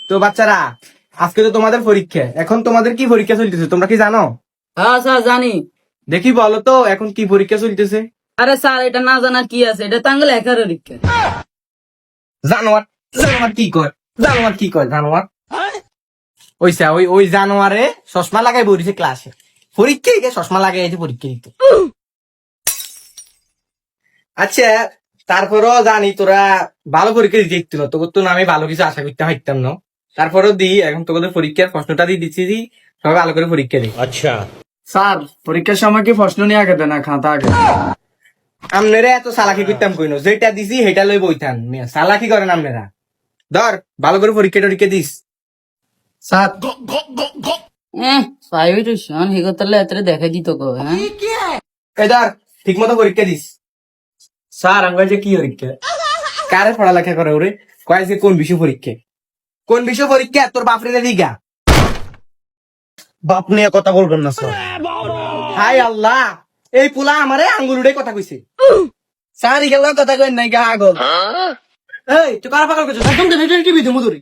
তো বাচ্চারা, আজকে তো তোমাদের পরীক্ষা। এখন তোমাদের কি পরীক্ষা চলতেছে তোমরা কি জানো? হ্যাঁ স্যার জানি। দেখি বলো তো এখন কি পরীক্ষা চলতেছে? আরে স্যার এটা না জানার কি আছে, এটা তাঙ্গলে একার পরীক্ষা। জানোয়ার, জানোয়ার কি কয়, জানোয়ার কি কয়, জানোয়ার ওইসা ওই ওই জানোয়ারে চশমা লাগাই বসেছে ক্লাসে, পরীক্ষা দিতে চশমা লাগাই আছে পরীক্ষা দিতে। আচ্ছা, তারপরও জানি তোরা ভালো পরীক্ষা দিতে দেখতো না, তোর তো আমি ভালো কিছু আশা করতে পারতাম না। তারপরেও দি, এখন তোদের পরীক্ষার প্রশ্নটা দিয়ে দিচ্ছি, দি সবাই ভালো করে পরীক্ষা দিই। अच्छा। স্যার পরীক্ষার সময় কি প্রশ্ন নিয়ে আগে দেন না খাতা আগে? আমনেরা এত চালাকি করতাম কইনো, যেটা দিছি সেটা লই বইতাম, চালাকি করেন আপনারা। ধর ভালো করে পরীক্ষা টরীক্ষা দিস। স্যার প্রাইভেট টিউশন হিগতালে এতরে দেখা দিত কো। হ্যাঁ এই ধর ঠিক মতো পরীক্ষা দিস। স্যার আমরা যে কি পরীক্ষা? কারে পড়ালেখা করে ওরে? কয় যে কোন বিষয় পরীক্ষা, কোন বিষয় পরীক্ষা তোর বাপরে দিগা। बाप ने কথা বলবেন না স্যার। হাই আল্লাহ, এই পোলা আমারে আঙ্গুল উড়ে কথা কইছে। স্যার ইগেলা কথা কই নাই গা আগল। এই তুই কারা পাগল করছিস? একদম টিভি ধুমু ধরি।